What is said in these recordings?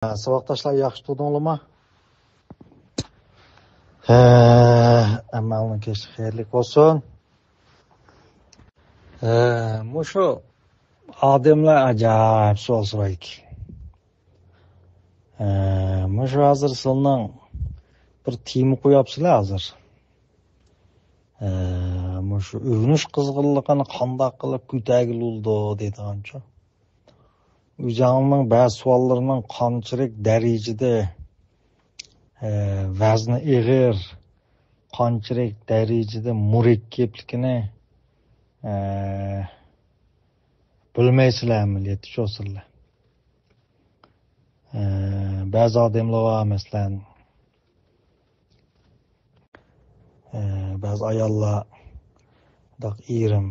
Sabahdaşlar yaxşı tutdinglarmi? Amalning kechki xayrli bo'lsin. Mushu odamlar ajoyib savol so'raydi. Mushu hozir sizning bir tema qo'yapsizlar hozir. Mushu övünüş qizg'inligini qanday qilib ko'tarildi deydigancha. O'zingizning ba'zi savollarining qanchalik darajada vazni ig'ir, qanchalik darajada murakkabligini bilmaysizlarmi deydi cho'sirlar. Ba'zi odamlar var masalan, ba'zi ayollar erim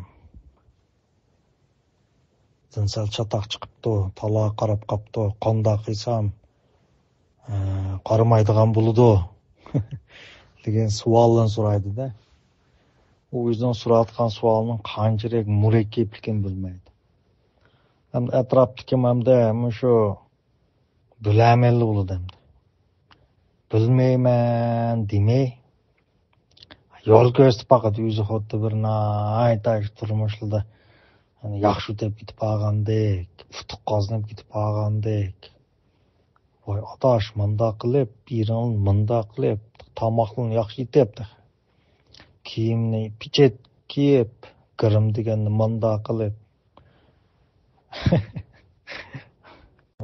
zinsal chataq chiqibdi, taloq qarab qopdi, qanday qilsam qaramaydigan bo'ladi degan savolni so'raydi-da. U o'zidan so'rayotgan savolning qanchalik murakkabligini bilmaydi. Ham atrofdagi hamda shu bilamanli bo'ladi hamda. Bilmayman demay yo'l ko'rsatib faqat o'zi xuddi bir aytash turmushlarda yaxshi o'tib ketib qolgandek, futuq qozinib ketib qolgandek. Voy otash munda qilib, birin munda qilib, tomoqni yaxshi yetyapti. Kiyimni pichet kiyib, kirim deganni munda qilib.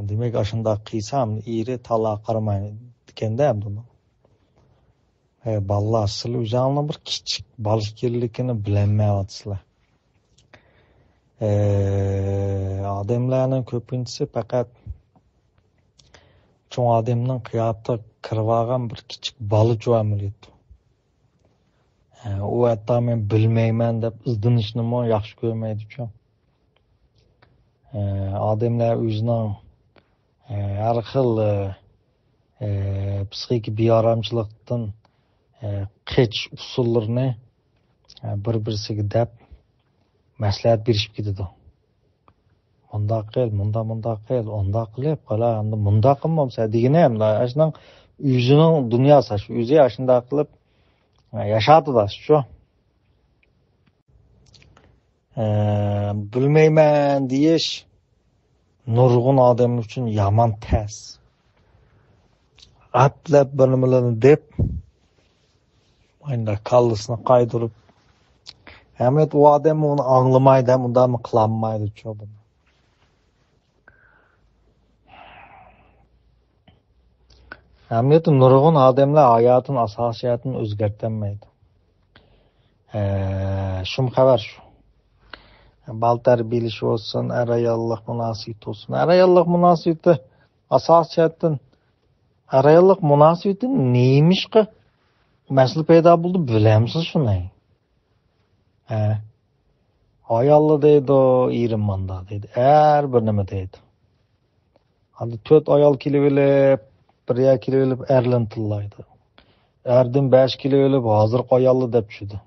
Demak, ashunda qiysam, eri taloq qaramaydi deganda hamda. Ballar sizlar o'zingizning bir kichik balishkirlikini bilmayapsizlar. Odamlarning ko'pinchisi faqat cho'ng odamning qiyofatiga kirib olgan bir kichik bola cho'amilaydi. U hatto men bilmayman deb izdanishni yaxshi ko'rmaydi-ku. Odamlar o'zining har xil psixik beoramchilikdan qech usullarini bir-birisiga deb maslahat berishib ketadi. Munda qil, munda qil, onda qilib, qala, endi munda qilmamsa degani ham ashundan o'zining dunyosi, o'zi ashunda qilib yashadi-da, shu. Bilmayman deyish nurg'un odam uchun yomon tas. Atlab bilmalarni deb mayda kallasini qaydirib Ahmet o adam onu anlamaydı, ondan mı kılanmaydı çoğu. Ahmet nurgun adamlar hayatın asasiyatını özgertenmeydi. Şum haber şu. Bal terbiyeliş olsun, arayallık münasibeti olsun. Arayallık münasibeti asasiyatın, arayallık münasibeti neymiş ki? Mesele peyda buldu, bilemsiz şunu. Ayallı deydi o, erim manda deydi. Bir nime deydi. Hadi 4 ayal kilo ölüp, 1 kilo ölüp erlentillaydı. Erdim 5 kilo ölüp hazır ayallı dep şuydu.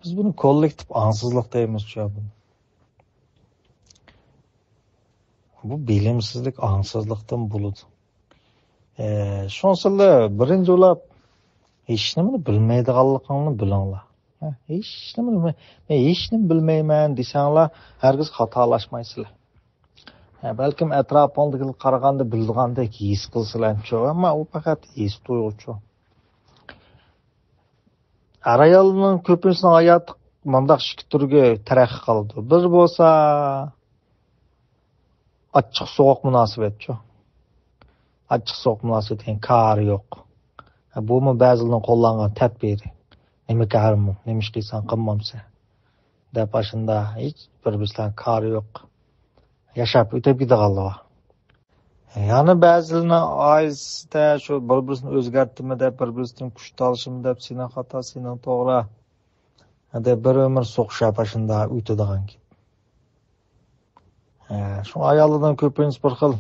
Biz bunu kollektif ansızlık deyimiz şu bunu. Bu bilimsizlik ansızlıktan buludu. Şonsuzda birinci olap hiç nimeni bilmeydiganligini bilinglar. Hiç nimeni bilmeyman desanglar, hergiz xatolaşmaysizlar. Balkim atrofingizga qaraganda bilgandek his qilsizlar-ku, ammo u faqat his tuyg'uchu. Arayolning ko'pincha hayoti mundaq ikki turga taraqqiy qildi. Bir bo'lsa ochiq sovuq munosabat-ku. Ochiq sovuq munosabat degan kari yo'q. Bu mu ba'zilarning qo'llangan tadbiri. Nima karim, nima ish qilsam qilmamsa. Deb ashunda hech bir bizlar kari yo'q. Yashab o'tib ketganlar. Yani ba'zilarni oyisda shu bir-birini o'zgartimi deb, bir-biridan kuch olishimi deb, seni xato, seni to'g'ri deb bir umr so'qishib ashunda o'tadigan. Shu ayollardan ko'pincha bir xil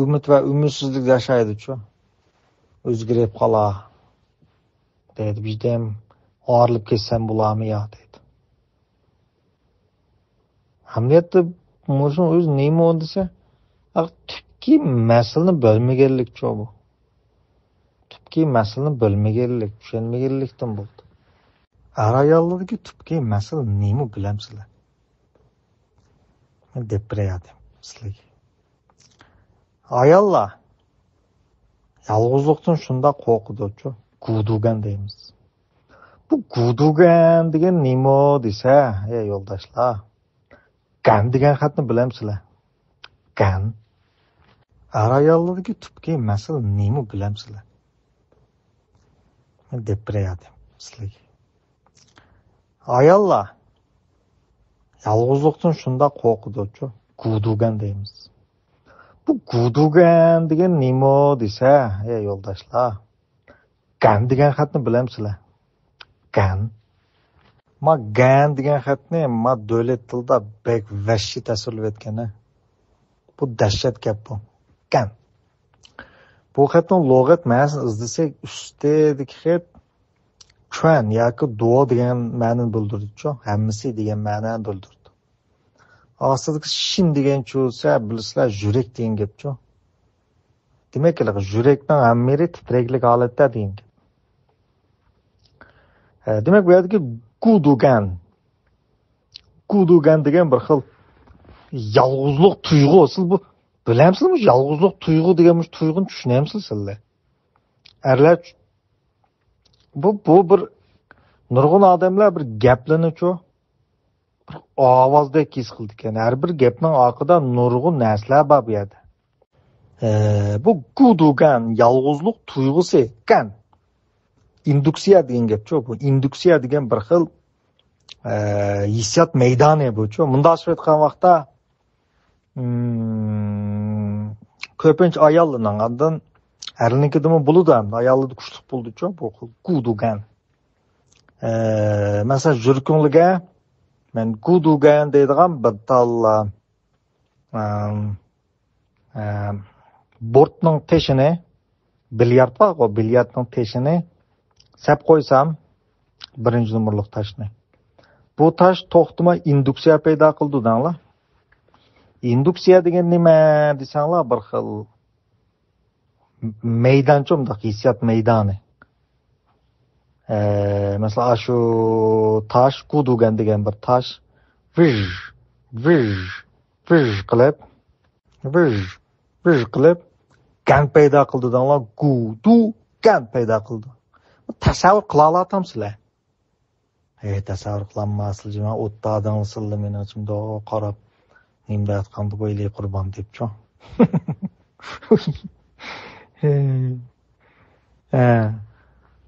umid va umidsizlik yashaydi-ku. O'zgarib qolar. Deydi, bizdem og'irlib ketsam bo'ladimi yo deydi. Hamiyatda Moşun öz neymi o dese, tüpki masalani bilmaganlikcha bu. Tüpki masalani bilmaganlik, tushunmaganlikdan bo'ldi. Ayollardagi tüpki masala nima bilamsizlar? Men deb beradim sizlarga. Ayollar yolg'izlikdan shunda qo'rqidi-ku, gudugan deymiz. Bu gudugan degan nima desa, ey yo'ldoshlar, gan degan xatni bilamsizlar? Gan. Ayollardagi tüpki masala nima bilamsizlar? Men deb beradim sizlarga. Ayollar yolg'izlikdan shunda qo'rqidi-ku, gudugan deymiz. Bu gudugan degan nima desa, ey yo'ldoshlar, gan degan xatni bilamsizlar? Gan. Ma gan degan xatni ma davlat tilida bek vashshi tasvirlab etgan. Bu dahshat gap bu. Gan. Bu xatning lug'at ma'nosini izlasak, ustidagi xat chuan yoki duo degan ma'noni bildirdi-ku, hammasi degan ma'noni bildirdi. Ostidagi shin degan cho'sa, bilasizlar, yurak degan gap-ku. Demak, yurakning hammari titraklik holatda degan gap. Demak, bu yerdagi gudugan degan bir xil yolg'izlik tuyg'usi. Bu bilamsizmi? Yolg'izlik tuyg'u degan tuyg'uni tushunamsizlar sizlar? Erlar bu bir nurg'un odamlar bir gaplarni-ku bir ovozdek his qildi ekan. Har bir gapning orqada nurg'un narsalar bor bu yerda. Bu gudugan yolg'izlik tuyg'usi kan. Induksiya degan gap-ku. Bu induksiya degan bir xil hissiyot maydoni bu-ku. Mundashib aytgan vaqtda ko'pincha ayollarning ondan erlikidimi bo'ladi ham. Ayollarda kuchli bo'ldi-ku bu gudugan. Masalan, jurkunliga men gudugan deydigan bir tal bortning teshini bilyard bor, o bilyardning teshini sap qo'ysam birinchi nomerlik toshni. Bu tosh to'xtamay induksiya paydo qildi danglar. Induksiya degan nima desanglar, bir xil maydonchumda hissiyot maydoni. Mesela şu taş gudugan degan bir taş viz qilib gan paydo qildi danglar, gudugan paydo qildi. Tasavvur qila olamsizlar? Tasavvur qilinmasli jima o'tda adamsizlar meni ichimda qarab nimda aytganda bo'ylay qurbon debchi.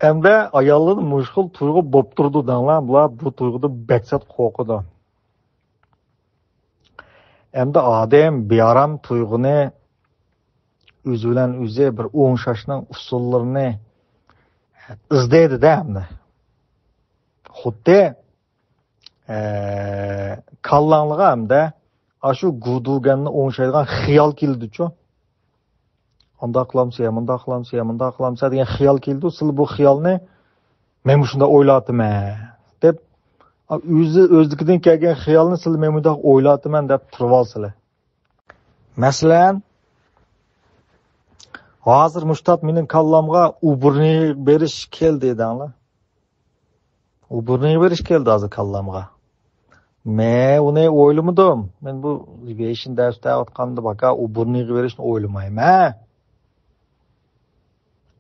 Endi ayollar mushkul tuyg'u bo'lib turdi danglar, bular bu tuyg'uda baksat qo'rqidi. Endi odam bearam tuyg'uni o'zi bilan o'zi bir o'ngshashning usullarini izlaydi-da endi. Xuddi kallanglig'a hamda shu guduganni o'ngshaydigan xiyol keldi-ku. Onda qılamsa, bunda qılamsa degan xiyol keldi. Siz bu xiyolni men shunda o'ylatman deb o'zligidan kelgan xiyolni siz men bunda o'ylatman deb turib olsizlar. Masalan, hozir mushtat mening kallamga uburni berish keldi dedinglar. Uburni berish keldi hozir kallamga. Men uni o'ylamadim. Men bu beshin darsda o'tganda baka uburni berishni o'ylamayman.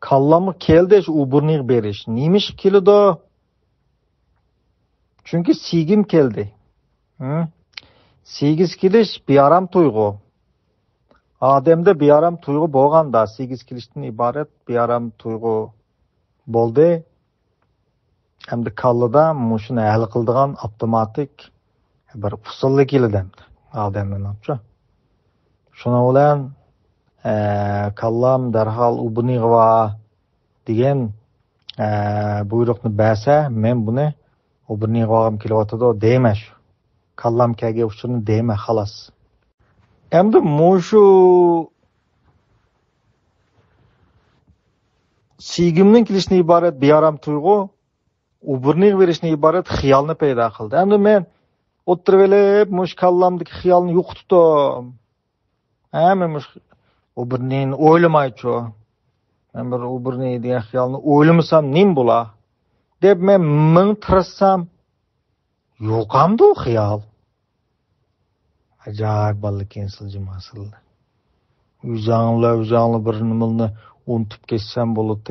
Kallamı keldi şu uburniq berish. Nimish keldi? Çünkü sigim keldi. Sigiz kelish bearam tuyg'u. Odamda bearam tuyg'u bo'lganda, sigiz kelishdan iborat bearam tuyg'u bo'ldi. Hamda kallada mushuni hal qiladigan avtomatik bir usulli keldi odamlarga. Shuna bilan kallam darhol ubuniga degan buyruqni bersa, men buni ubuniga olgim kelyotdi deyman shu. Kallam kelgan uchun deyman xolos. Endi mushu sigimning kelishni iborat bearam tuyg'u, ubuniga berishni iborat xiyolni paydo qildi. Endi men o'tirib olib mush kallamdagi xiyolni yo'qotdim. Men mush O bir neyini oylamayçu. Ben bir o bir neydi diye xiyalını oylamasam nim bula. Dep men ming tirassam yo'qamdi o xiyal. Acayip balık ensilci masıldı. Üzanlı bir nimilni unutup geçsem bolup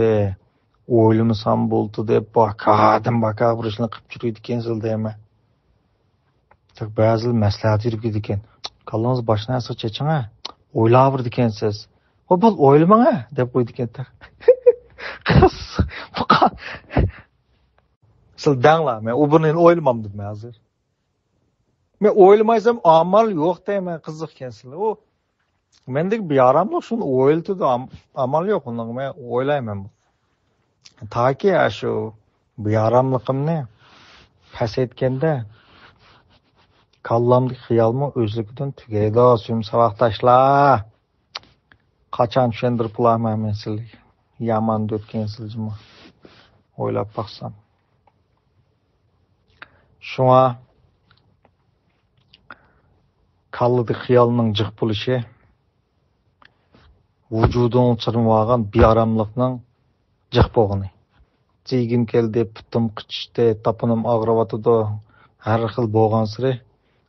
oylamasam boldu dep baka bir işini qilib yuruydi kensil deyme. Çok bazı maslahat yurib gidiken. Kallanız başına asır çeçine. Oylabır dikensiz. O bol oylamana dep koydu kenter. Kız. Buka. Sil dangla men o birinin oylamam dedim hazır. Men oylamaysam amal yok deyme kızık kensil. O mendeki bir aramlık şunu oyuldu da amal yok onun men oylayman bu. Ta ki ya şu bir aramlıkımni pas etkende kallamdaki xiyalımı özlükten tügeydi. Süm sabahtaşlar. Kaçan şendir bulamam men sizli. Yaman dötken sizcimi. Oylap baksam. Şuna kallıdı xiyalının cıq buluşu vücudun çırmağın bir aramlıkның cıq boğunu. Ceygim keldi, pütüm kıçıştı, tapınım ağravatıdı. Her xil boğan sıra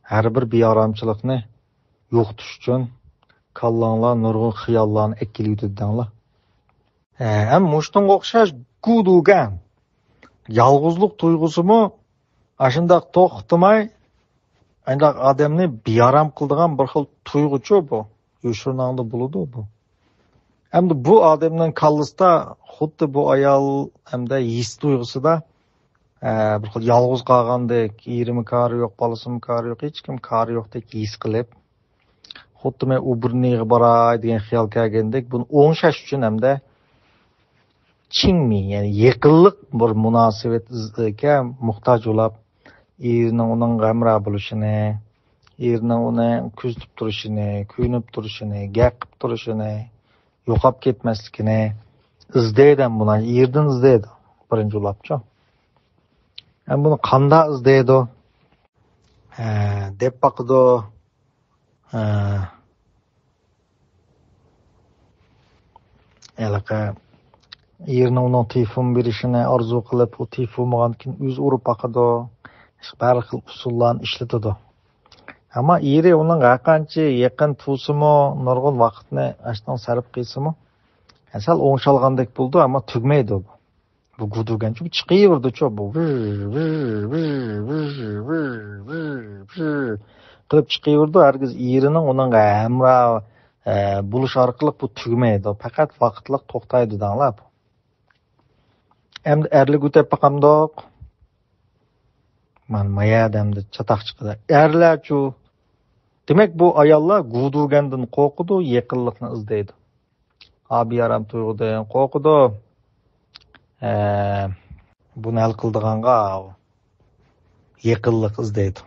her bir aramçılıkını yok düşün. Kallanlar nurgun xiyallarını ekkiliydi denler. Hem muştun qoqşaş gudugan. Yalğızlık duygusu mu aşındaq toxtumay ancaq adamni biyaram qıldıgan bir xil tuyguçu bu. Yoşurnağında buludu bu. Hem de bu adamның kallısda xuddi bu ayal hem de his duygusu da bir xil yalğız qalgandek, irimi karı yok, balısım karı yok, hiç kim karı yok dek his qilib. Xuddi men u bir neği baray degan xiyal kelgendek, bunu oңşaş üçün hem de çingmi, yani yaqinlik bir munosabatga muhtoj bo'lib, erining uning g'amra bo'lishini, erining uni kuzatib turishini, kuyunib turishini, gap qilib turishini, yo'qolib ketmasligini izlaydi buni, erdan izlaydi birinchi ulabcha. Ham buni qanday izlaydi? Deb baqidi. Elaqa yerine onun telefon verişine arzu qilib, o telefondan keyin o'z urib baqidi. Bir xil usullarni ishlatadi. Ama eri uning qancha yaqin tuysimi, nurg'un vaqtni ashdan sarf qilsimi, sal o'ngshalgandek bo'ldi, ammo tugmaydi bu. Bu gudugan çünkü chiqaverdi-chu bu. Qilib chiqaverdi, hargiz erining uning hamra buluş orqali bu tugmaydi. Faqat vaqtliq to'xtaydi danglar. Hem erlik o'tib baqamdoq. Man maya demdi çataq chiqdi. Erlarchu. Demek bu ayollar gudugandan qo'rqidi, yaqinlikni izlaydi. Abi yaram tuyg'udan qo'rqidi. Buni hal qildiganga yaqinlik izlaydi.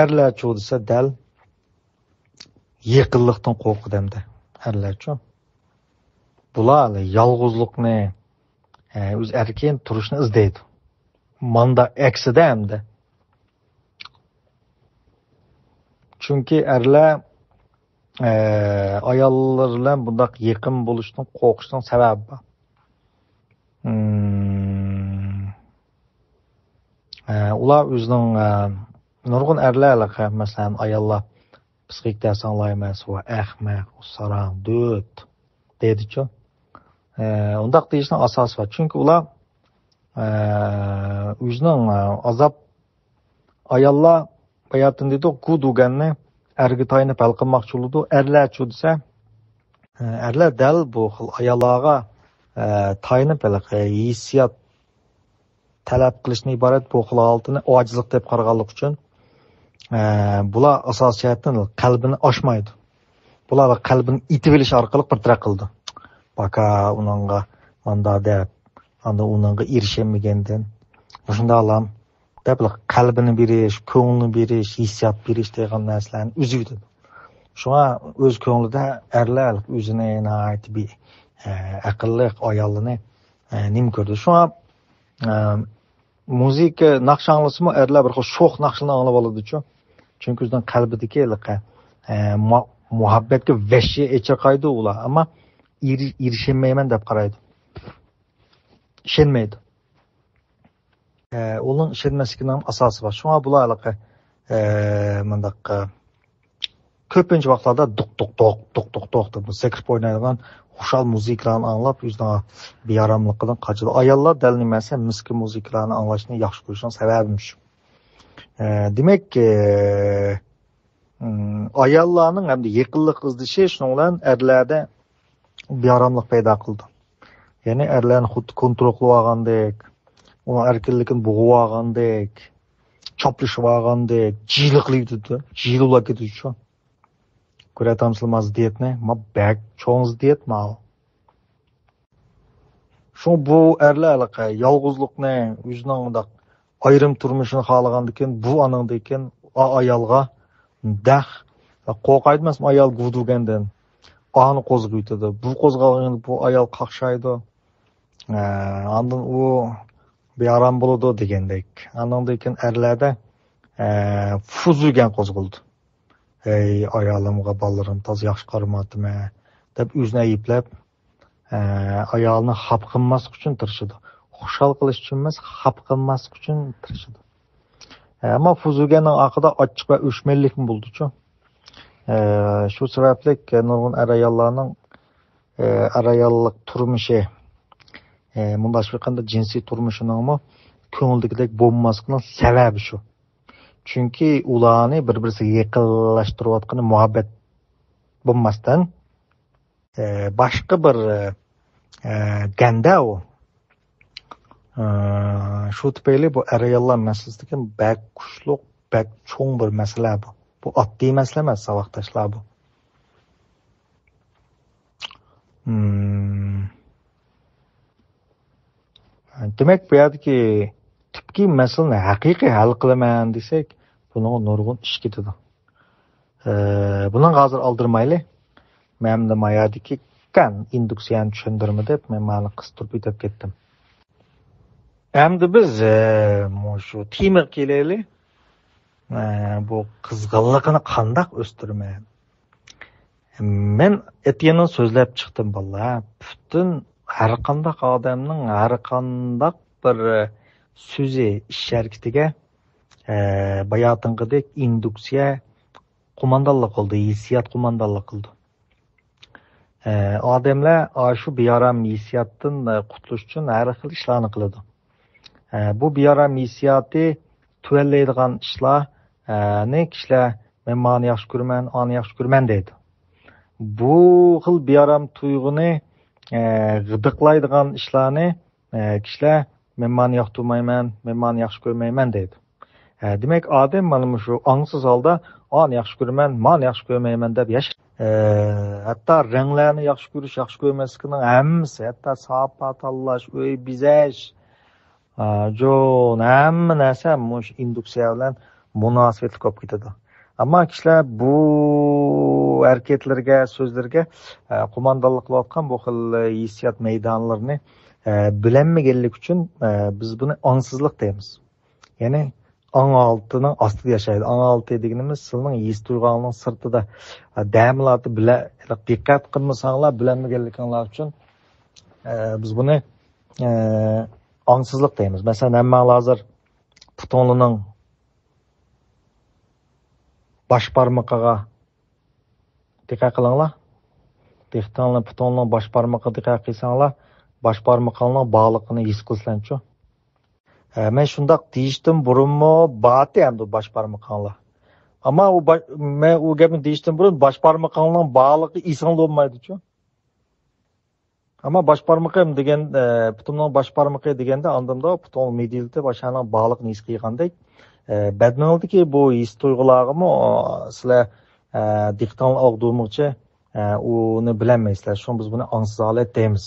Erlarchu desa dal yaqinlikdan qo'rqidi demdi. Erlarchu. Bular yolg'izlikni, o'z erkin turishni izlaydi. Manda aksida hamda. Çünkü erlar ayollar bilan bundaq yaqin bo'lishdan qo'rqishdan sababi bor. Ular o'zining nurg'un erlarga, masalan, ayollar psixik ta'sirlar emas va ahmaq, sarang, döt deydi-ku. Undaq deyishning asosi bor. Çünkü ular o'zining azab ayollar hayatında deydi, guduganni erga tayinib hal qilmoqchi bo'ldi. Erlarchu desa, erlar dal bu xil ayollarga tayinib hissiyot talab qilishni iborat bu xil holatini ojizlik deb qaraganlik uchun bular asosiyatdan qalbini oshmaydi. Bular qalbini itib olish orqali bir taraf qildi. Baka uningga manda deb, anda uningga erishamagandan shunday alam deb qalbini berish, ko'nglini berish, hissiyot berish degan narsalarni o'ziydi. Shunga o'z ko'nglida erlar o'zini nayt bir aqlli ayolini nim ko'rdi. Shunga muzika naqshanlasimi erlar bir xil sho'x naqshni anglab oladi-chu. Chunki o'zining qalbidagi muhabbatga vahshiy echiqaydi ular, ammo erishmayman deb qaraydi. İşenmeydi. Onun işenmesinin asosi bor. Shunga bularga mındaq ko'pincha vaqtlarda doq deb sekrib o'ynaydigan xushal muzikalarni anglab, o'zining bearamligidan qochadi. Ayollar dal nimasi miski muzikalarni anglashni yaxshi ko'rishning sababi shu. Demak, ayollarning hamda yaqinlik izdishi shuning bilan erlarda bearamlik paydo qildi. Ya'ni erlarni xuddi kontrol qilib olgandek, uning erkinligini bo'g'ib olgandek, choplashib olgandek, jiyliqlaydi, jiyilib ketdi shu. Ko'ratamsizlar ziddiyatni, ma bak cho'ng ziddiyat ma. Shu bu erlarga yolg'izlikni, o'zining undaq ayrim turmushini xohlagandikin, bu aningdikin ayolga dah qo'rqaydi emas, ayol guvdugandan. Onu qo'zg'aydi. Bu qo'zg'algan bu ayol qaqshaydi. Ondan u bearam bo'ladi degandek. Aningdikin erlarda fuzugan qo'zg'aldi. Ey ayolimga bolarim toz yaxshi qaramadimi deb o'zini ayblab, ayolni xaf qilmaslik uchun tirishadi. Xushal qilish uchun emas, xaf qilmaslik uchun tirishadi. Ammo fuzuganning oqida ochiq va o'chmanlik bo'ldi-ku. Shu sababli nurg'un ayollarning ayollik turmushi, bundash bir qanday jinsiy turmushining ko'ngildagidek bo'lmasligining sababi shu. Chunki ularni bir-birisiga yaqinlashtirayotgan muhabbat bo'lmasdan boshqa bir ganda u. Shu tufayli bu ayollar masalasidagi bak kuchliq, bak cho'ng bir masala bu. Bu oddiy masala emas, savoqdoshlar bu. Demak, bu yerdagi tibki masalani haqiqiy hal qilaman desak, buni nurg'un ish ketadi. Buni hozir oldirmayli. Men de mayadiki kan induksiyani tushundirma deb men ma'ni qistirib o'tib ketdim. Endi biz shu temir kelayli. Bu qizg'inligini qandoq o'stirman? Men etganini so'zlab chiqdim bolalar. Butun har qanday odamning har qanday bir so'zi ish harakatiga bayotingidek induksiya qo'mondonlik qildi, hissiyat qo'mondonlik qildi. Odamlar shu bearam hissiyatdan qutulish uchun har xil ishlarni qiladi. Bu bearam hissiyati tuvallaydigan ishlar ne kishilar men mani yaxshi ko'raman, ani yaxshi ko'raman deydi. Bu xil bearam tuyg'uni g'idiqlaydigan ishlarni kishilar men mani yoqtirmayman, men mani yaxshi ko'rmayman deydi. Demak, odam mana shu ongsiz holda ani yaxshi ko'raman, mani yaxshi ko'rmayman deb yashaydi. Hatto ranglarni yaxshi ko'rish, yaxshi ko'rmaslikning hammasi, hatto soat tanlash, uy bezash, hamma narsa mush induksiya bilan munosabatli bo'lib ketadi. Ammo kishilar bu harakatlarga, so'zlarga qo'mondonlik qilayotgan bu xil hissiyot maydonlarini bilinmaganlik uchun biz buni ongsizlik deymiz. Ya'ni ong oltining ostida yashaydi. Ong olti deganimiz sizning his tuyg'ularning sirtida damlarni bilan diqqat qilmasanglar, bilinmaganlikinglar uchun biz buni ongsizlik deymiz. Masalan, hamma hozir putonlining bosh barmog'iga diqqat qilinglar. Putonning bosh barmog'iga diqqat qilsanglar, bosh barmoqning bog'liqini his qilsangchi. Men shundoq deyishdim burunmi, bati hamda bosh barmoqinglar. Ammo men u gapni deyishdim burun bosh barmoqning bog'liqi esingda bo'lmaydi-chi. Ammo bosh barmoqim degan putonning bosh barmoqi deganda andimda puton medilda boshning bog'liqni his qilgandek, badnildiki bu his tuyg'ularimi sizlar diqqatni oldirmoqchi uni bilmaysizlar. Shu biz buni ongsiz holat deymiz.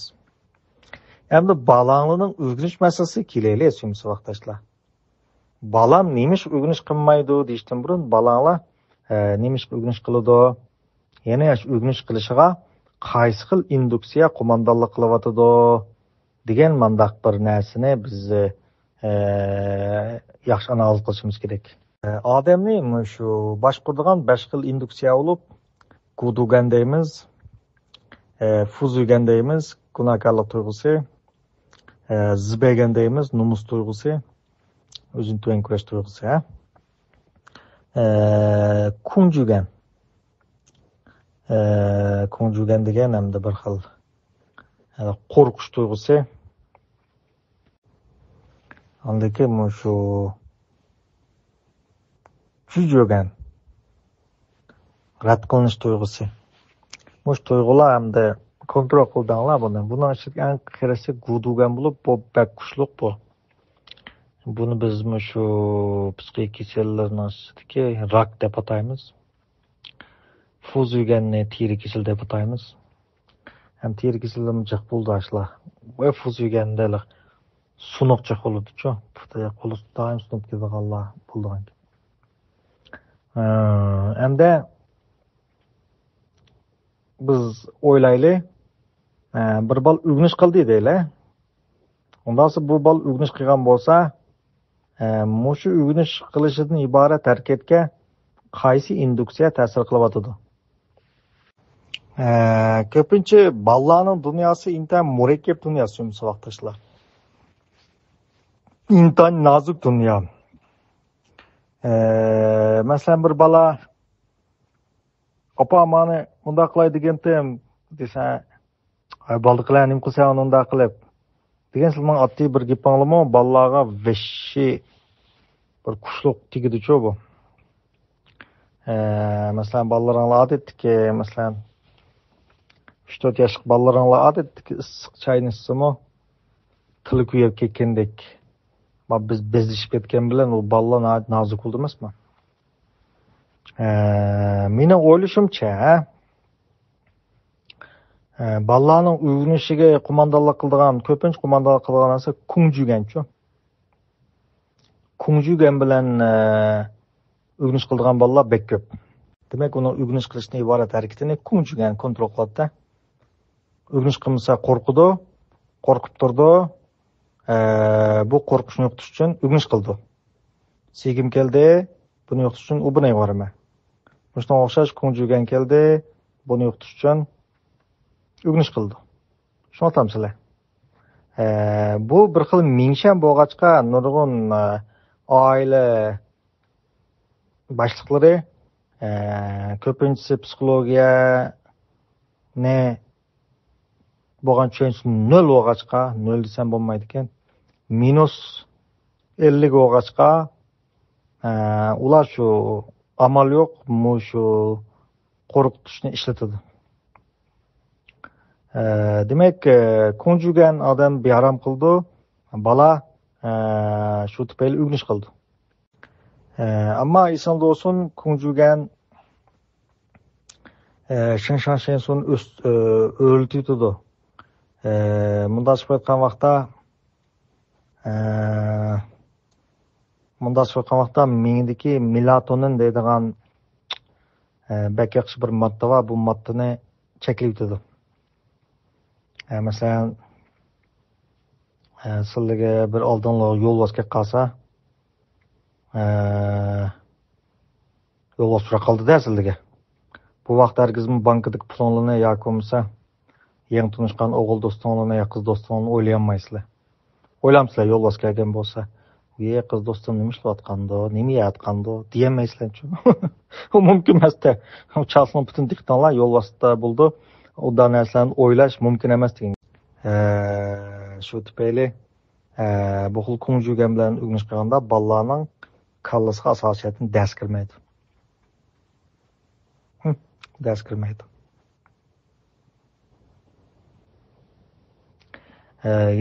Endi balanglarning o'rganish masalasi kelayli, sumsi vaqtdoshlar. Balam nemish o'rganish qilmaydi deyishdan burun balanglar nemish o'rganish qiladi? Yana o'rganish qilishiga qaysi xil induksiya qo'mondonlik qilyotidi degan mandaq bir narsani biz yaxshi analiz qilishimiz kerak. Odamning shu boshquradigan 5 xil induksiya bo'lib, gudugan deymiz, fuzuygan deymiz, gunohkorlik tuyg'usi, zibegan deymiz, nomus tuyg'usi, o'zini tuyan kurash tuyg'usi, kunjugan. Kunjugan degan hamda bir xil qo'rqish tuyg'usi. Lekin shu jujugan rad qilinish tuyg'usi. Mush tuyg'ular hamda kontrol qildinglar buni. Buni ichiga kirasi gudugan bo'lib, bu bak kuchliq bu. Buni biz shu psixik kasallarning ichidagi rak deb ataymiz. Fuzuyganni teri kasal deb ataymiz. Ham teri kasallarni jiq bo'ldi ashlar. Va fuzuygandalar sunuq jiq bo'ldi-ku. Puta qo'li doim sunib ketganlar bo'lgan. Hamda biz o'ylaylik, bir bal o'g'nish qildi deylar. Undan so'ng bu bal o'g'nish qilgan bo'lsa, mushu o'g'nish qilishidan iborat harakatga qaysi induksiya ta'sir qilyotidi? Ko'pincha ballarning dunyosi intan murakkab dunyosi vaqtdoshlar. İntan nazik dünya. Masalan bir bala opa mani unda qilay degandim desa, baldi qilay nim qilsa unda qilib. Degan sizning oddiy bir gapinglarmi balalarga veshi bir kuchliq tegidi-ku bu. Masalan balalarning odatdagi masalan 3-4 yoshlik balalarning odatdagi issiq choyni ichsimi tili kuyib ketgandek. Biz bezishib ketgan bilan u balalar nozik bo'ldi emasmi? Meni o'ylashimcha, balalarning uyg'onishiga qo'mondonlik qiladigan, ko'pincha qo'mondonlik qiladigan narsa kunjugan-ku. Kunjugan bilan uyg'onish qiladigan balalar bek ko'p. Demak, uni uyg'onish qilishdan iborat harakatini kunjugan kontrol qiladi. Uyg'onish qilmasa qo'rqidi, qo'rqib turdi. Bu qo'rqishni yo'qotish uchun uyg'onish qildi. Sevgim keldi, buni yo'qotish uchun u buni yuboraman. Shundan o'xshash kunjugan keldi, buni yo'qotish uchun uyg'onish qildi. Shuni aytamsizlar. Bu bir xil mingshan bo'lg'achqa nurg'un oila boshliqlari ko'pincha psixologiya ne bo'lgan tushunchasi 0 bo'lg'achqa, 0 desam bo'lmaydi ekan. Minus 50 bo'lg'achqa ular shu amal yo'q, shu qo'rqitishni ishlatadi. Demak, kunjugan odam beharom qildi, bala shu tufayli uyg'onish qildi. Ammo eson bo'lsin, kunjugan shin o'ltirdi. Bundan chiqayotgan vaqtda mendagi melatonin deydigan bak yaxshi bir modda va bu moddani cheklab o'tadi. Masalan, sizlarga bir oldingi yo'lbosga qolsa, yo'lbos so'rab qoldi-da sizlarga. Bu vaqt hargizmi bankadagi pulinglarni yoki bo'lmasa yangi tanishgan o'g'il do'stinglarni yoki qiz do'stinglarni o'ylayolmaysizlar. O'ylamsizlar yo'lbos kelgan bo'lsa, qiz do'stim nima ishlayotgandi, nima yeyotgandi deyamaysiz-ku. U mumkin emas-da. Chalsning butun diqqatlar yo'lbosda bo'ldi. U narsalarni o'ylash mumkin emas degan. Shu tufayli bu xil kunjugan bilan uyg'onish qilganda balalarning kallasiga asosiyatni dars kirmaydi. Dars kirmaydi.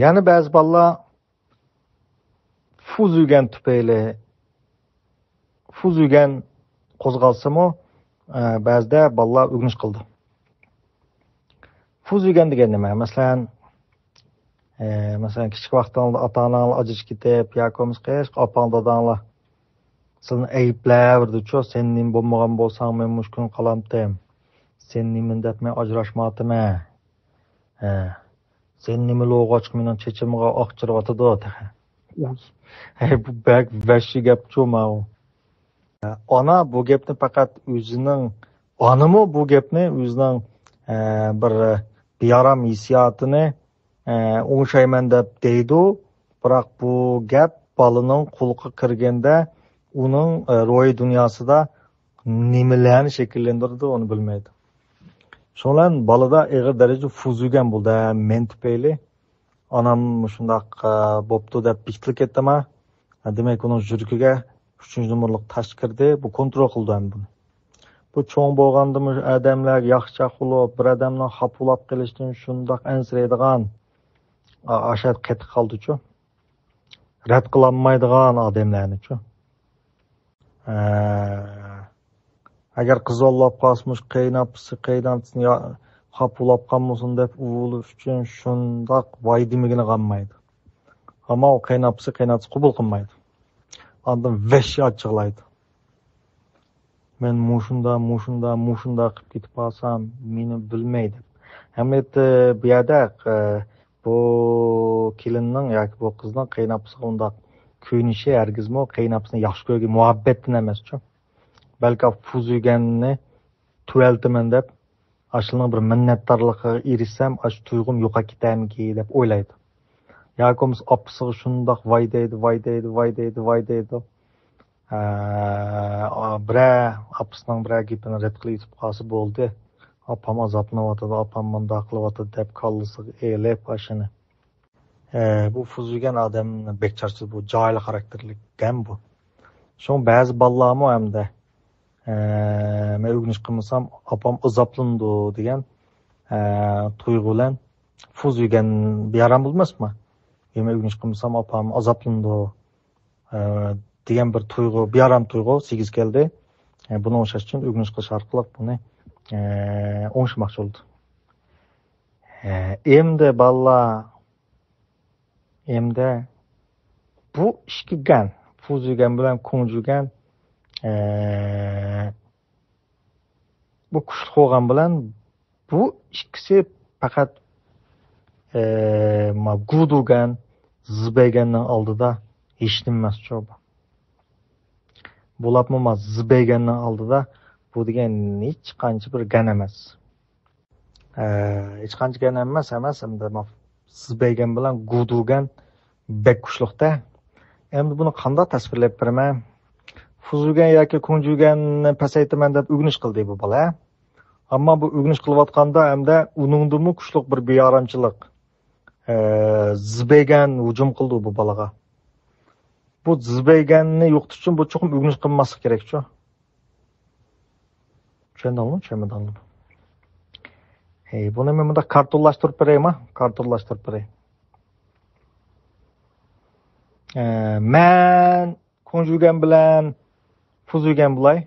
Yani ba'zi balalar fuzuygan tufayli fuzuygan qo'zg'alsa-mu, ba'zida balalar uyg'onish qildi. Fuzuygan degan nima? Masalan, kichik vaqtda ota-onanglar ajrashib ketib, yoki bo'lmasa opang dadanglar sizni ayblayverdi-ku, sen nima bo'lmagan bo'lsang, men mushkun qalamdim. Sen nima debman ajrashmoqdiman. Sen nima lo'g'och mening chechimga oqchiryotidi taha. Bu vashi gap-ku ma. Ona bu gapni faqat o'zining Anımı bu gapni o'zining bir beyaram hissiyotini o'ngshayman deb deydi. Biroq bu gap bolaning quliga kirganda uning ro'yi dunyosida nimalarni shakllantirdi onu bilmaydi. Şolan balada ağır derece fuzugen buldu. Men tüpeyli. Anam şundaq boptu deb piklik etdima. Demek onun jürküge 3. numaralık taş kirdi. Bu kontrol qildi ham bunu. Bu çoğun bo'lgandimi adamlar yaxshi qilib, bir adamni xapulab qilishdan shundaq ansiraydigan ashad qetib qoldi-chu. Rad qilinmaydigan odamlarni-chu. Agar qizollab qasmış qaynapsı qaynamsını xapulab qanmısın deb uğulu üçün şundaq vay demigini qanmaydı. Ama o qaynapsı qubul qilmaydı. Ondan vəhşi açıqlaydı. Men muşunda qilib ketib qolsam meni bilmaydi. Hamiyatda bu yerda bu kelinning yoki bu qizning qaynapsiga undaq ko'yinishi hargizmi qaynapsini yaxshi ko'rgan muhabbatdan emas-chu. Belki fuzugenni tuvaltiman deb aslında bir minnettarlığa erişsem aş tuygum yo'qa ketamki deb o'ylaydi. Yoki opsiga shundoq voy deydi. Bira opsining bira gapini rad qilib yetib qolsa bo'ldi. Opam azoblanayotdi, opam bundoq qilyotdi deb kollisiga elib ashini. Bu fuzugen odamni bekcharchi bu joyli xarakterli gam bu. Şu ba'zi bolalarmi hamda men o'g'nish qilmasam opam azoblanadi degan tuyg'ulan fuzugen beyaram bo'lmasmi? Men o'g'nish qilmasam opam azoblanadi degan bir tuyg'u, beyaram tuyg'u sigiz keldi. Buni o'shash uchun o'g'nish qilish orqali buni o'ngishmoqchi bo'ldi. Endi bu ikki gan fuzugen bilan konjugan bu kuchli qo'g'an bilan bu ikkisi faqat gudugan zibeyganning oldida hech nima emas cho'ba. Bo'lapmi zibeyganning oldida bu degan hech qancha bir gan emas. Hech qancha gan emas, endi zibeygan bilan gudugan bek kuchliqda. Endi buni qanday tasvirlab beraman? Fuzugen yoki konjuganni pasaytaman deb o'g'nish qildi bu bola. Ammo bu o'g'nish qilayotganda hamda uningdimi kuchli bir beyaramchilik zibeygan hujum qildi bu bolaga. Bu zibeyganni yo'qotish uchun bu cho'qim o'g'nish qilmaslik kerak-ku. Tushundingmi? Buni men bunda kartonlashtirib beraymi? Men konjugan bilan fuzugen bulay.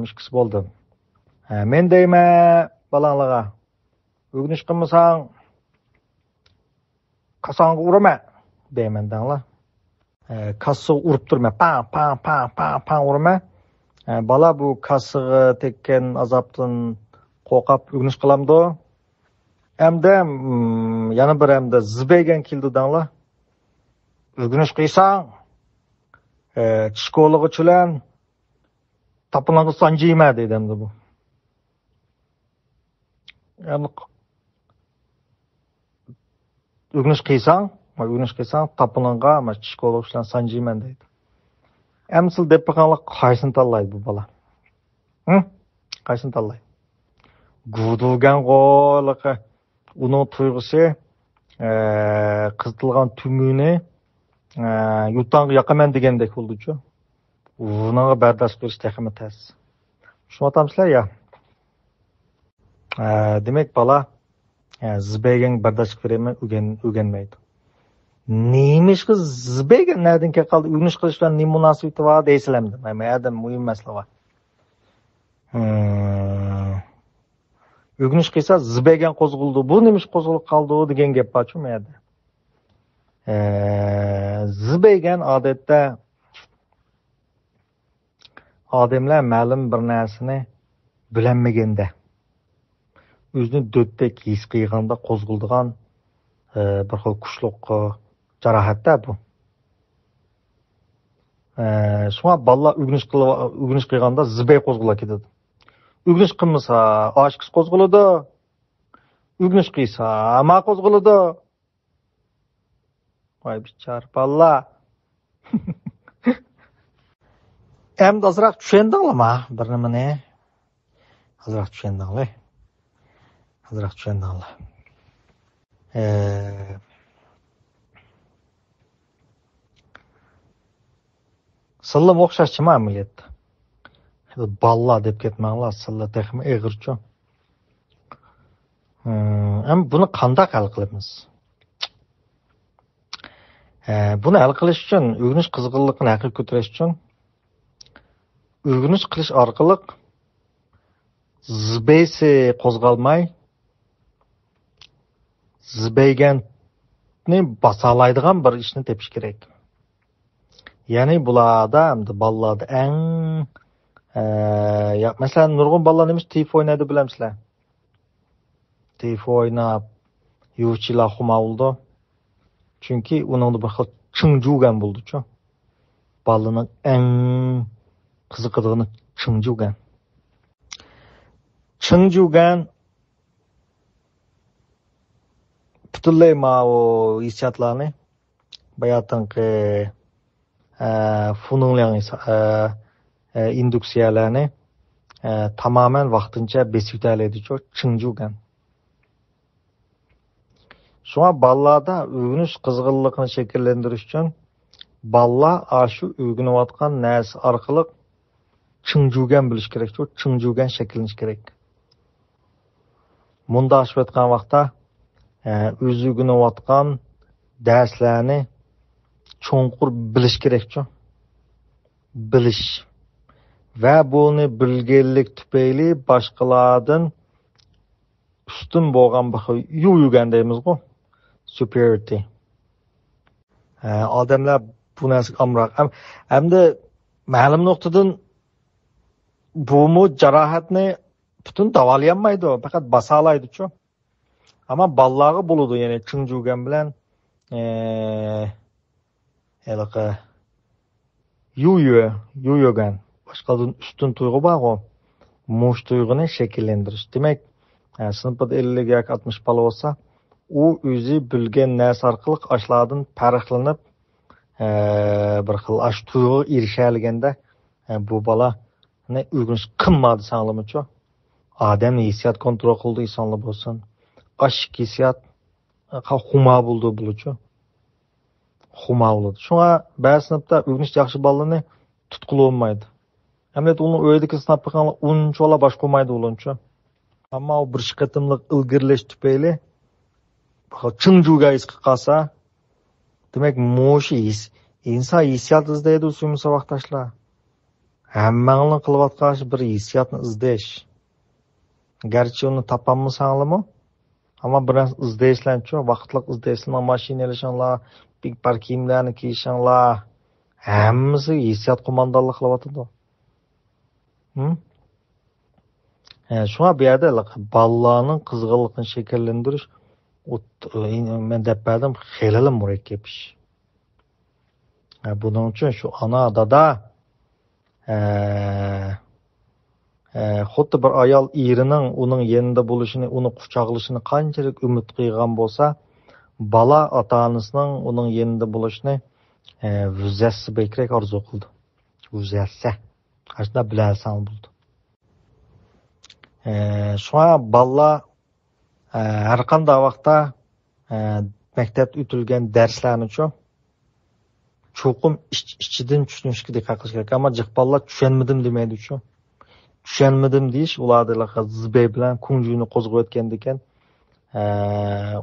Mishkisi bo'ldi. Men deyman balanglarga. O'g'nish qilmasang qasong'a urma deyman danglar. Kassiga urib turma. Pam urma. Bala bu kassiga tekkan azobdan qo'rqib o'g'nish qilamdi. Hamda yana bir hamda zibeygan keldi danglar. O'g'nish qilsang shkolaga chulan tapınanğı sancıyma dedim de bu. Yani o'g'nish qilsang tapınanğa ama shkolaga chulan sancıyma deydi. Emsil deb baqanlar qaysini tanlaydi bu bola? Qaysini tanlaydi? Gudugan qo'liqi uning tuyg'usi qizitilgan tumini yutanga yoqaman degandek bo'ldi-ku. Unaga bardosh qilish texmi tas. Tushunayapsizlar ya? Demak bola zibeygan bardosh qilmaydi, o'rganmaydi. Neymiş kız zibeygan nereden qoldi? O'g'nish qilish bilan nima munosabati bor deysilamdi. Men adam muhim masala bor. O'g'nish qilsa zibeygan qo'zg'ildi. Bu nima qo'zg'ilib qoldi degan gap bor-ku menda. Zibeygan odatda odamlar ma'lum bir narsani bilmaganda o'zini do'tdek his qilganda qo'zg'ildigan bir xil kuchli jarohatda bu. Shunga bolalar o'g'nish qilganda zibey qo'zg'ala ketadi. Ügünüş qılmasa, aşkıs qozguladı. Ügünüş qıysa, ama qozguladı. Vay biçar balla. Hem de azırak düşendinlama bir nimani. Azırak düşendinli. Azırak düşendinli. Sıllam oqşaşçı millet. Balla dep ketmanglar, sılla texmi eğirço. Hem bunu qandaq hal qilamiz? Bunu hal qilish uchun, o'rganish qiziqarliligini haqqiga ko'tarish uchun o'rganish qilish orqali zibeysi qo'zg'almay, zibeyganni basalaydigan bir ishni tepish kerak. Ya'ni bularda hamda bolalarda eng masalan nurg'un bolalar nima tif o'ynaydi bilamsizlar? Tif o'ynab, yuvchilar xuma bo'ldi. Chunki uning bir xil chingjugan bo'ldi-chu. Bolaning eng qiziqadigini chingjugan. Chingjugan butunlay o hissiyotlarni bayotinqi fununglan induksiyalarni tamamen vaqtincha besitalaydi-chu, chingjugan. Şuna ballada öğünüş kızgınlığını şekillendiriş için balla aşı öğünüvatkan nəs arqılıq çınjugan biliş gerek, şu çınjugan şekilleniş gerek. Munda aşıp etken vaqta öz öğünüvatkan dərslərini çoğunqur biliş gerek, şu biliş. Ve bunu bilgelik tüpeyli başqalardan üstün boğan baxı yuyugan deyimiz bu. Superiority. Adamlar bu narsa amroq. Hamda ma'lum nuqtadan bu jarohatni butun davolayolmaydi, faqat basalaydi-chu. Ammo ballarga bo'ladi, ya'ni chingjugan bilan elaqa yuyugan. Boshqadan ustun tuyg'u bor-ku. Mush tuyg'uni shakllantirish. Demak, sinfda 50 yoki 60 bola bo'lsa, u o'zi bilgan narsa orqali ashlardan farqlanib bir xil ash tuyg'uga erishalganda bu bolani o'rganish qilmadi sanglamoqchi. Odamni hissiyot kontrol qildi insonlar bo'lsin. Ash hissiyot xuma bo'ldi bo'luchi. Xuma bo'ldi. Shunga ba'zi sinfda o'rganish yaxshi bolalarni tutquli olmaydi. Hamda uni o'yidagi sinf qilganlar unchola bosh qo'ymaydi ularcha. Ammo bir qatimliq ilgirlash tufayli chingjuga is qilsa, demak mo'shi inson hissiyot izlaydi o'smisa vaqtashlar. Hammangni qilayotgan bir hissiyotni izlash. Garchi uni topolmasanglarmi, ammo biroz izlashlanchi, vaqtliq izlashlar, mashinalashinglar, big par kiyimlarni kiyishinglar, hammasi hissiyot qo'mondonlik qilyotadi. Şuna bir yerde ballarning qizg'inligini shakllantirish men deb berdim xeyli murakkab ish. Buning uchun shu ona dada xuddi bir ayol erining uning yanında bo'lishini, uni quchoqlashini qanchalik umid qilgan bo'lsa, bala ota-onasining uning yanında bo'lishini vuzasi bekrak orzu qildi. Vuzasi. Aslında bilarsan bo'ldi. Şuna balla har qanday vaqtda maktabda o'tilgan darslarni cho'qim ichidan tushunishga diqqat qilish kerak. Ammo jiqballar tushunmadim demaydi-chu. Tushunmadim deyish ularga zibey bilan kunjuni qo'zg'ayotgan ekan.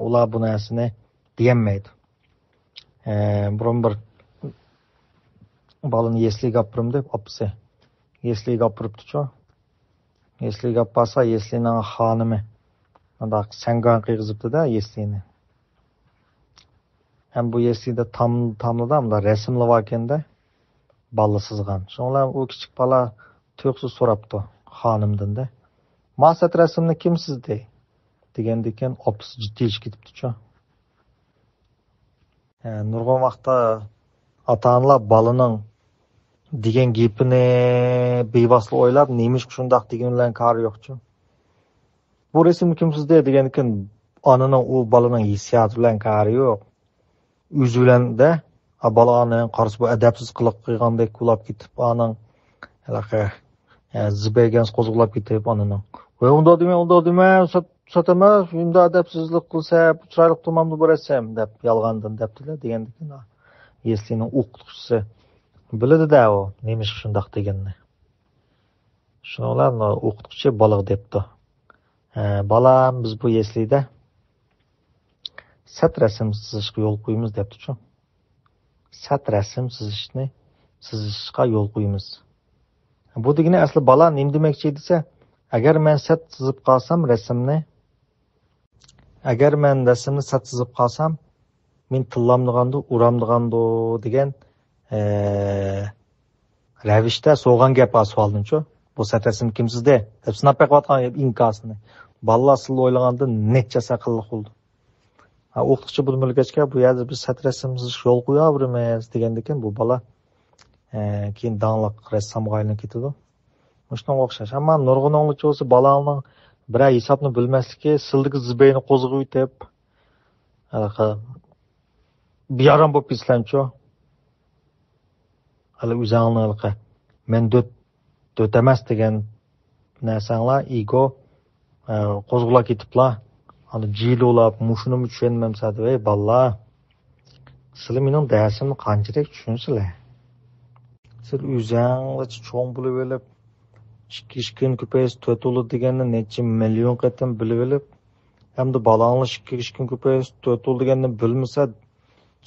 Ular bu narsani deyamaydi. Biron bir balani yesliga olib birim deb opsa. Yesliga olib biribdi-chu. Yesliga pasa yeslining xonimi. Anda sangan qiyizibdi-da yeslini. Hem bu yeslida tamlıda resimli vakende balla sızgan. Sonra o küçük bala tüksüz soraptı xonimdan da. Maqsad resimni kim sizdi? Degandikan opis jiddiy ish ketibdi-chu. Nurg'un vaqtda ota-onalar balaning degan gapini bevosli o'ylab, nemish shundoq degan bilan kari yo'qchu. Bu resim kimsizda degan ekan, onaning u bolaning hissiyoti bilan kari yo'q. O'zi bilan da bolaning qarshi bu adabsiz qiliq qilgandek kulab ketib, onaning halaqa zibegan qo'zg'alab ketib onaning. Va unda dema, satama, unda adabsizlik qilsa, chiroyli tomamni bo'ratsam deb yolg'ondan debdilar degandan Yeslining o'qituvchisi biladi-da u nemish shundoq deganni. Shuninglar o'qituvchi bola debdi. Bolam biz bu Yeslida sat rasm chizishga yo'l qo'yamiz debdi-chu. Sat rasm chizishga yo'l qo'yamiz. Bu degani asli bola nima demoqchi desa, agar men sat chizib qolsam rasmni, sat chizib qolsam, men tillamdig'andu, uramdig'andu degan ravishda so'g'an gap asfaldinchu. Bu sat rasm kimsizda? Deb sinab qo'yatgan inkosini. Bolalar sil o'ylaganda necha saqillik bo'ldi. O'qituvchi buni bilgachga bu yerda biz sat rasm chizish yo'l qo'yaveramiz degandan bu bola keyin dangliq rassomga aylanib ketdi. Shunga o'xshash. Ammo nurg'unonlik bo'lsa bolaning bir hisobni bilmasligi, sildagi zibeyni qo'zg'ib o'tib, biyaram bo'lib pislancho. Hali o'zingni men dot emas degan narsanglar ego qo'zg'alab ketiblar. Hali jilolab, mushunim tushunmamsa deb, ey bolalar, sizlar mening darsimni qanchalik tushunsizlar? Siz o'zingizcha cho'ng bo'lib olib, 2 kun ko'paysa 4 o'ldi deganni necha million qatam bilib olib, hamda balonglar 2 kun ko'paysa 4 o'ldi deganni bilmasa,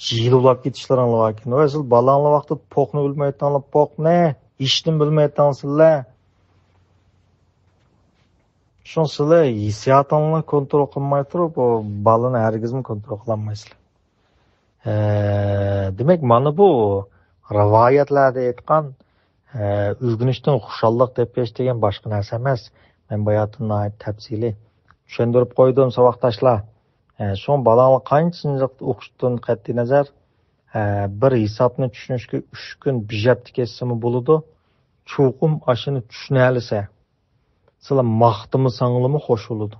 jilolab ketishlaring lekin. Va siz balonglar vaqtida poqni bilmayotganlar, poqni, ishni bilmayotgansizlar. Shunsilar hissiyotingni kontrol qilmay turib, bu balani hargizmi kontrol qilolmaysizlar. Demak, mana bu rivoyatlarda aytgan o'rganishdan xushallik deb degan boshqa narsa emas. Men bu hayotni tafsili tushuntirib qo'ydim savoqdoshlar. So'ng balani qanchalik o'qishdan qat'iy nazar bir hisobni tushunishga 3 kun bijabdi kesimi bo'ladi. Cho'qim ashini tushunalisa, sizlar maqtimi sanglimi xo'sh bo'ladi.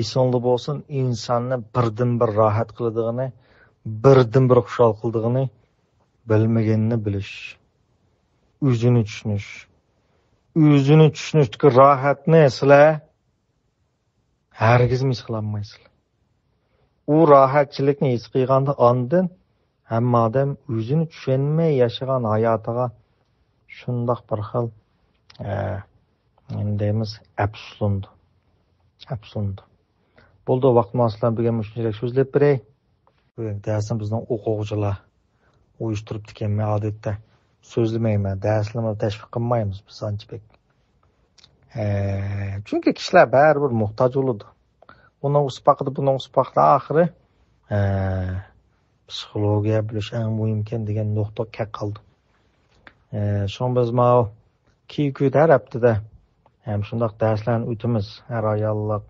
Esonli bo'lsin, insonni birdan-bir rohat qiladiganini, birdan-bir xushal qiladiganini bilmaganini bilish. O'zini tushunish. O'zini tushunishdagi rohatni sizlar hargiz his qilolmaysizlar. U rohatchilikni his qilganda ondan hamma odam o'zini tushunmay yashagan hayotiga shundoq bir xil deymiz afsuslandi. Bo'ldi, vaqt munosabati bilan shunchalik so'zlab beray. Bu darsni bizning o'quvchilar uyushtiribdi ekan, men odatda so'zlamayman, darslarni tashviq qilmaymiz biz anchalik. Chunki kishilar baribir muhtoj bo'ladi. Buning uspoqida oxiri psixologiya bilish eng muhim ekan degan nuqta kelib qoldi. Shun biz mau ki har haftada ham shundoq darslarni o'tamiz. Har oylik